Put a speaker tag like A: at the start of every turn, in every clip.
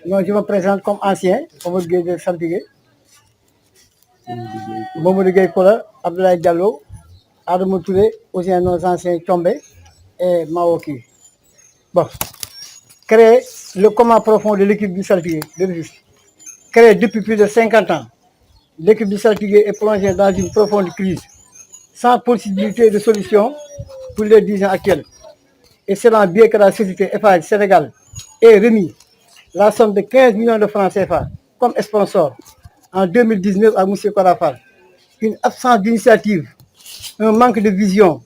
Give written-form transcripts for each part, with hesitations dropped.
A: Moi, je me présente comme ancien, Mamadou Gueye de Saltigué, Mamadou Gueye Kola, Abdoulaye Diallo, Adamo Touré, aussi nos anciens Tchombé et Maoki. Bon, créer le coma profond de l'équipe du Saltigué, de Rufisque. Créé depuis plus de 50 ans, l'équipe du Saltigué est plongée dans une profonde crise, sans possibilité de solution pour les dirigeants actuels. Et selon bien que la société FA Sénégal ait remis la somme de 15 millions de francs CFA comme sponsor en 2019 à M. Korafal. Une absence d'initiative, un manque de vision,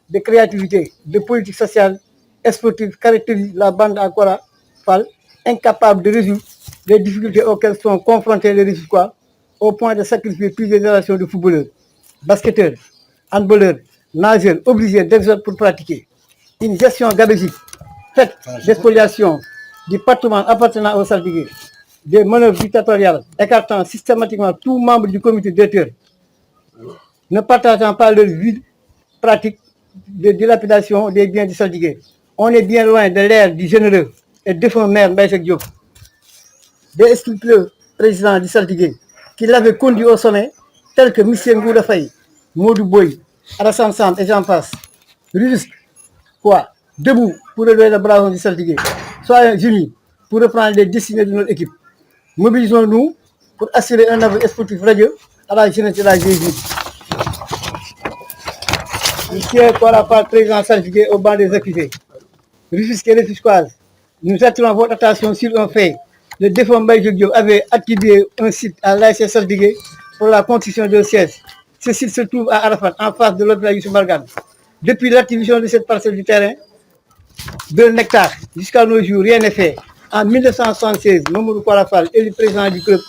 A: de créativité, de politique sociale et sportive caractérise la bande à Korafal, incapable de résoudre les difficultés auxquelles sont confrontés les Rufisquois au point de sacrifier plusieurs générations de footballeurs, basketteurs, handballeurs, nageurs obligés d'exode pour pratiquer. Une gestion gabegique, faite d'expoliation du patrimoine appartenant au Saltigué, des manœuvres dictatoriales écartant systématiquement tout membre du comité directeur, ne partageant pas leur vue pratique de dilapidation des biens du Saltigué. On est bien loin de l'ère du généreux et défunt maire Mbaye Diop, des scrupuleux présidents du Saltigué qui l'avaient conduit au sommet, tels que M. Ngouda Faye, Modou Boy, Alassane Sam et j'en passe. Rufisque, quoi, debout pour relever le bravo du Saltigué. Soyons unis pour reprendre les destinées de notre équipe. Mobilisons-nous pour assurer un avenir sportif radieux à la jeunesse de la Jésus. Monsieur Korafal, président Saltigué au banc des accusés. Rufisque et Rufisquoise, nous attirons votre attention sur un fait. Le défunt Mbaye Diop avait attribué un site à l'ASC Saltigué pour la construction d'un siège. Ce site se trouve à Arafat, en face de l'hôpital Youssou Mbargane. Depuis l'attribution de cette parcelle du terrain, de hectare, jusqu'à nos jours, rien n'est fait. En 1976, Mamadou Korafal est le président du club,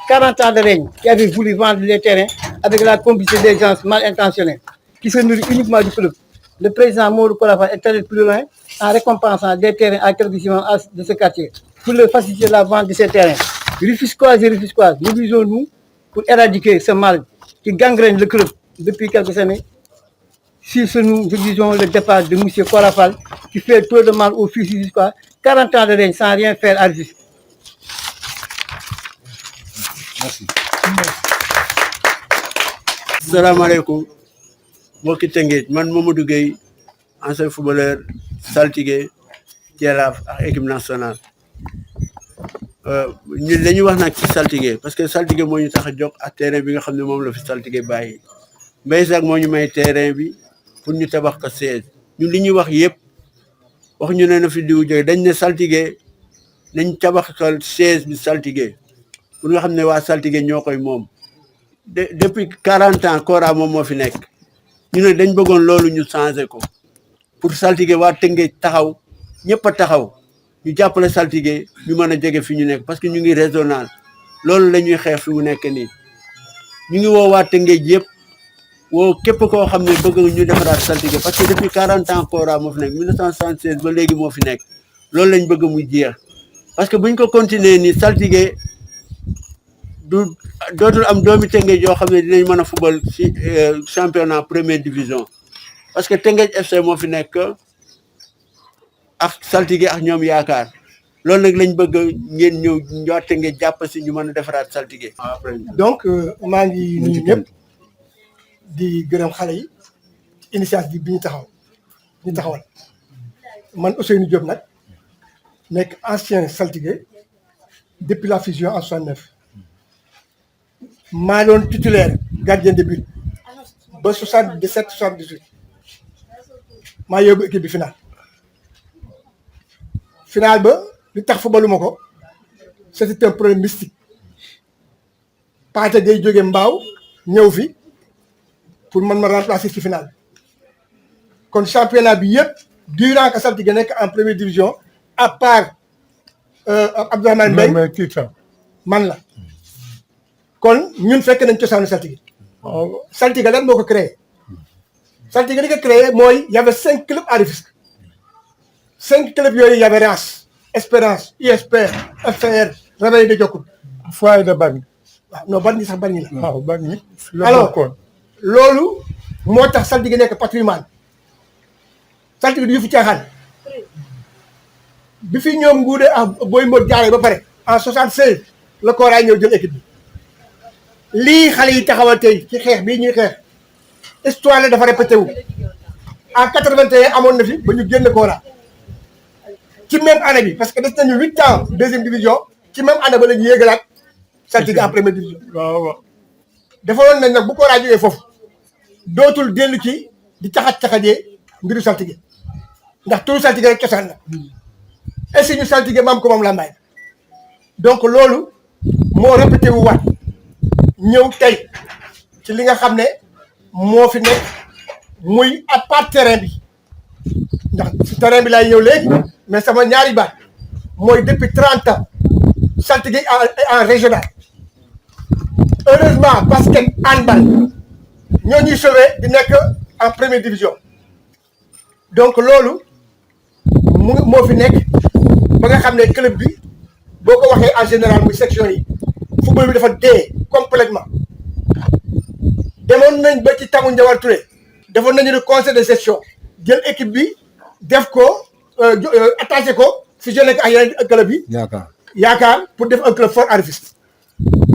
A: 40 ans de règne, qui avait voulu vendre les terrains avec la complicité des gens mal intentionnés, qui se nourrit uniquement du club. Le président Mamadou Korafal est allé plus loin en récompensant des terrains à quelques ciments de ce quartier pour leur faciliter la vente de ces terrains. Rufisquoises et Rufisquoises, mobilisons-nous pour éradiquer ce mal qui gangrène le club depuis quelques années. Si nous exigeons le départ de M. Korafal, qui fait trop de mal aux fils Rufisquois, 40 ans de règne sans rien faire à Rufisque.
B: Merci. Salam alaikum. Mbokki Tëngéej man Mamadou Gueye ancien footballeur Saltigué Jaraaf ak équipe nationale. Ñun dañuy wax nag ci Saltigué parce que Saltigué moo ñu tax a jóg ak terrain bi nga xam ne moom la fi Saltigué bàyyi. Mbaye Sakh moo ñu may terrain bi pour ñu tabax ko siège. Ñun li ñuy wax yëpp wax ñu ne na fi diw jóge dañ ne Saltigué nañ tabax ko siège bi Saltigué pour nga xam ne waa Saltigué ñoo koy moom. Depuis 40 ans Kora moom moo fi nekk. ñu ne dañ bëggoon loolu ñu changé ko pour Saltigué waa Tëngéej taxaw ñëpp a taxaw ñu jàppale Saltigué ñu mën a jege fi ñu nekk parce que ñu ngi régional loolu la ñuy xeex fi mu nekk nii ñu ngi woo waa Tëngéej yëpp woo képp koo xam ne bëgg ñu defaraat Saltigué parce que depuis 40 ans Kora moo fi nekk 1976 ba léegi moo fi nekk loolu lañ bëgg mu jeex parce que buñ ko continuer nii Saltigué dootul am doomi Tëngéej yoo xam ne dinañ mën a football ci championnat première division parce que Tëngéej FC moo fi nekk ak Saltigué ak ñoom yaakaar loolu nag lañ bëgg ngeen ñëw ñoo Tëngéej jàpp si ñu mën a defaraat Saltigué.
C: Donc maa ngi nuyu ñëpp di gërëm xale yi initiative bi ñu taxawal man Ousseynou Diop nag nekk ancien Saltigué depuis la fusion en 69. maa doon titulaire gardien de but ba 77 78 maa yóbbu équipe bi final ba li tax footballu ma ko c'était un problème mystique Pathé day jóge Mbaaw ñëw fi pour man ma remplacer ci final kon championnat bi yëpp durant que Saltigué nekk en première division à part Abdourahmane Mbaye man la kon ñun fekk nañ cosaanu Saltigué. Saltigué lan moo ko créé Saltigué li ko créé mooy y avait 5 clubs à Rufisque 5 clubs yooyu y avait Raas Espérance ISP FR Réveil de Diokoul.
D: Foyer de Bargny.
C: waaw non Bargny sax Bargny la.
D: waaw Bargny.
C: alors loolu moo tax Saltigué nekk patrimoine Saltigué du yëfu caaxaan bi fi ñoom nguude ak booy mot jaaree ba pare en 76 le Kora ñëw jël équipe bi lii xale yi taxawal tey ci xeex bii ñuy xeex histoire la dafa répété wu en 81 amoon na fi ba ñu génn Kora ci même année bi parce que des nañu 8 ans deuxième division ci même année ba la ñu yéegalaat saltige en première division.
B: waaw.
C: defaloon nañ nag bu Kora jógee foofu dootul dellu ci di caxat-caxatee mbiru saltige ndax turu saltige rek cosaan la et si ñu saltige maam ko moom la mbay donc loolu moo répété wu waat ñëw tey ci li nga xam ne moo fi nekk muy à part terrain bi ndax si terrain bi laay ñëw léegi mais sama ñaari baat mooy depuis 30 ans saltige en régional heureusement basket handball ñoo ñuy sauvé di nekk en première division donc loolu moo fi nekk ba nga xam ne club bi boo ko waxee en général muy section yi football bi dafa dee complètement demoon nañ ba ci Tangu Ndiawar Touré defoon nañu le conseil de gestion jël équipe bi def ko attaché ko fusionné ko ak yeneen club yi. yaakaar pour def un club fort à Rufisque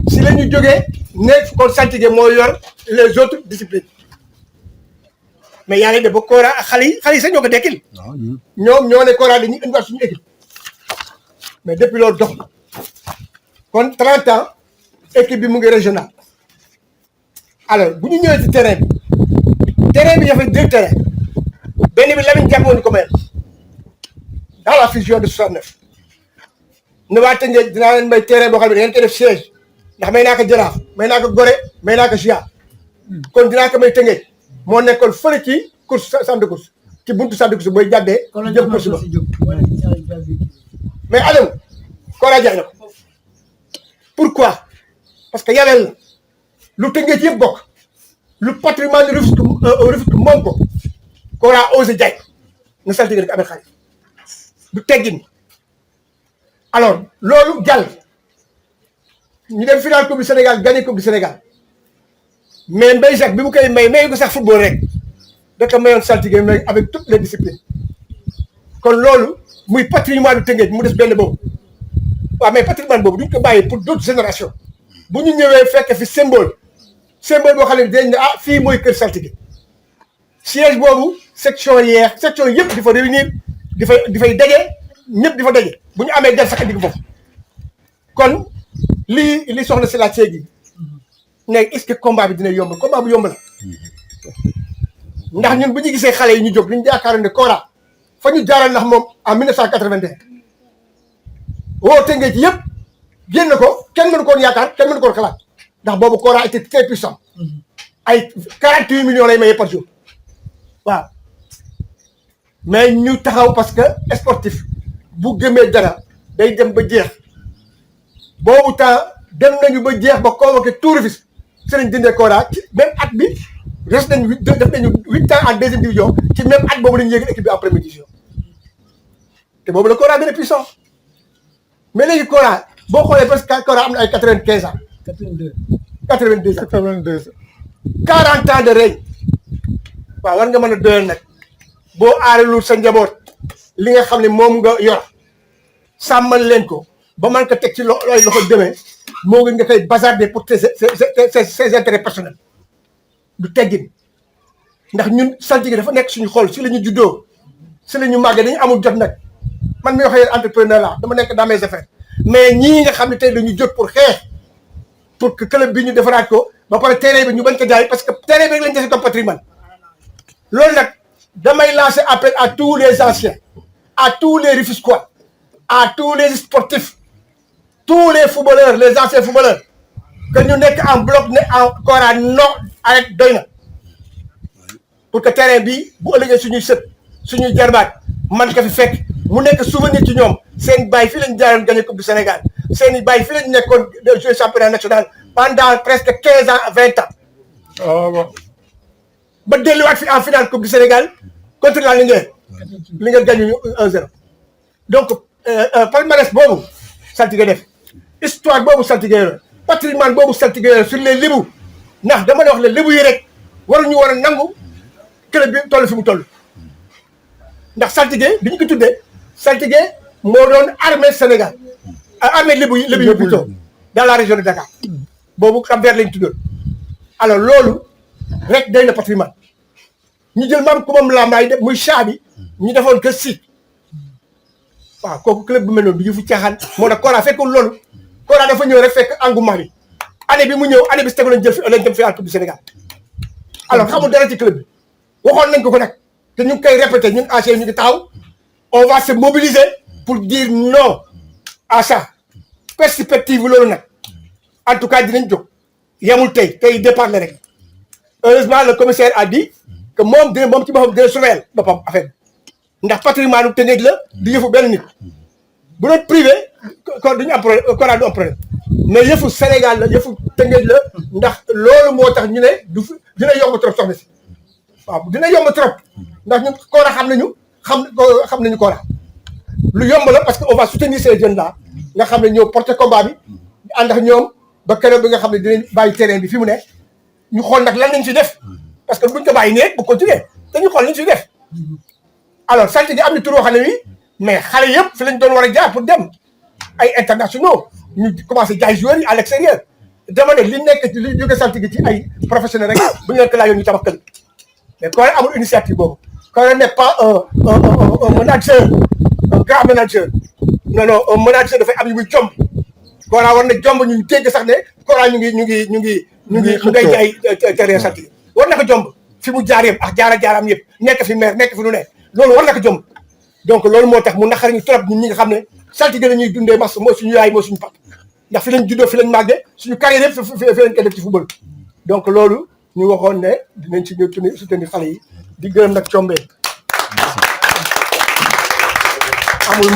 C: si la ñu jógee ne kon saltige moo yor les autres disciplines mais yaa ngi def ba Kora ak xale yi sax ñoo ko dekkil ñoom ñoo ne Kora dañuy indiwaat suñu équipe mais depuis loolu dox na kon 30 ans équipe bi mu ngi régional alors bu ñu ñëwee ci terrain bi dafay 2 terrains benn bi Lamine Diack moo ñu ko mel dans la fusion de 69 ne waa Tëngéej dinaa leen may terrain boo xam ne da ngeen koy def siège ndax may naa ko Jaraaf may naa ko Gorée may naa ko Gia kon dinaa ko may Tëngéej moo nekkoon fële ci course centre de course ci buntu centre de course booy jàddee jëm course ba mais Adama Kora jaay na ko pourquoi parce que yabel la lu Tëngéej yëpp bokk lu patrimoine Rufisque moom ko Kora osé jaay na saltige rek amee xaalis du teggin alors loolu jàll ñu dem final coupe du Sénégal gagné coupe du Sénégal mais Mbaye Jacques bi mu koy may ko sax football rek da ko mayoon saltige mais avec toutes les disciplines kon loolu muy patrimoine du Tëngéej mu des benn boobu waaw mais patrimoine boobu duñ ko bàyyi pour d'autres générations bu ñu ñëwee fekk fi symbole boo xam ne dañ ne ah fii mooy kër saltige siège boobu section yëpp di fa réunir di fay daje ñëpp di fa daje bu ñu amee del sax indi ko foofu kon li soxna si laaj seegi ne est-ce que combat bi dina yomb combat bu yomb la ndax ñun bu ñu gisee xale yi ñu jóg li ñu yaakaaroon ne Kora fa ñu jaaral ndax moom en 1981 woo Tëngéej ci yëpp génn ko kenn mënu koon yaakaar kenn mënu koon xalaat ndax boobu Kora était très puissant ay 48 millions lay maye par jour waaw mais ñu taxaw parce que sportif bu gëmee dara day dem ba jeex boobu temps dem nañu ba jeex ba convoqué tout Rufisque sëriñ dindee Kora ci même at bi def nañu 8 ans en deuxième division ci même at boobu lañu yéegi équipe bi en première division te boobu la Kora gën a puissant mais léegi Kora boo xoolee parce que Kora am na ay 95 ans 82 ans 40 ans de règne waaw war nga mën a doyal nag boo aaralul sa njaboot li nga xam ne moom nga yor sàmmal leen ko ba mën ko teg ci loxo demee moo ngi nga koy bazarder pour ses intérêts personnels du teggin ndax ñun saltige dafa nekk suñu xol si la ñu juddoo si la ñu màggee dañu amul jot nag man mi waxee entrepreneur la dama nekk dans mes affaires mais ñii nga xam ne tey dañu jóg pour xeex pour que club bi ñu defaraat ko ba pare terrain bi ñu bañ ko jaay parce que terrain bi rek lañ dese comme patrimoine loolu nag damay lancer appel à tous les anciens à tous les Rufisquois à tous les sportifs tous les footballeurs les anciens footballeurs que ñu nekk en bloc ne en Kora non arrête doy na pour que terrain bi bu ëllëgee suñuy sët suñuy jarbaat man ka fi fekk mu nekk souvenir ci ñoom seen baay fii lañ jaaroon gagné coupe du Sénégal seen baay fii lañ nekkoon de jouer championnat national pendant presque 15 ans 20 ans.
B: waaw waaw.
C: ba delluwaat fi en finale coupe du Sénégal contre la Linguère gagné 1-0 donc palmarès boobu saltige def histoire boobu saltige yore patrimoine boobu saltige yore sur les lébu ndax dama la wax ne lébu yi rek waruñu war a nangu club bi toll fi mu toll ndax saltige bi ñu ko tuddee saltige moo doon armée Sénégal armée lébu yi plutôt dans la région de Dakar boobu Cap-Vert lañ tuddoon alors loolu rek day na patrimoine ñu jël maam Kumba Lambaay def muy chat bi ñu defoon que si waaw kooku club bu mel noonu du ñu fi caaxaan moo tax Kora fekkul loolu Kora dafa ñëw rek fekk engouement bi année bi mu ñëw année bi si tegu lañ jël fi lañ dem fi Coupe du Sénégal alors xamul dara ci club bi waxoon nañ ko nag te ñu ngi koy répété ñun anciens ñu ngi taxaw on va se mobiliser pour dire non à ça perspective loolu nag en tout cas dinañ jóg yemul tey départ la rek heureusement le commissaire a dit que moom ci boppam dina surveiller boppam affaire ndax patrimoine te néeg la di yëfu benn nit bu doon privé kon duñu am problème Kora du am problème mais yëfu Sénégal la yëfu Tëngéej la ndax loolu moo tax ñu ne du dina yomb trop soxna si waaw dina yomb trop ndax ñun Kora xam nañu Kora lu yomb la parce que on va soutenir ces jeunes là nga xam ne ñoo porter combat bi ànd ak ñoom ba keroog bi nga xam ne dinañ bàyyi terrain bi fi mu ne ñu xool nag lan lañ fi def parce que buñ ko bàyyi nee bu continuer te ñu xool lañ fi def alors saltige am na tur yoo xam ne wi mais xale yëpp fi lañ doon war a jaar pour dem ay internationaux ñu commencé jaay joueurs yi à l'extérieur dama ne li nekk li jóge saltige ci ay professionnels rek bu ñu leen ko laajoon ñu tabax kër mais Kora amul initiative boobu Kora n'est pas un manager un grand manager non un manager dafay am yu muy jomb Kora war na jomb ñu dégg sax ne Kora ñu ngay jaay terrain saltige war na ko jomb fi mu jaar yëpp ak jaaraam yëpp nekk fi maire nekk fi lu ne loolu war na ko jomb donc loolu moo tax mu naqari ñu trop ñun ñi nga xam ne saltige la ñuy dundee mas mooy suñu yaay mooy suñu pap ndax fi lañ juddoo fi lañ màggee suñu carrière yëpp fi lañ koy def ci football donc loolu ñu waxoon ne dinañ ci ñëw soutenir xale yi di gërëm nag Combé amul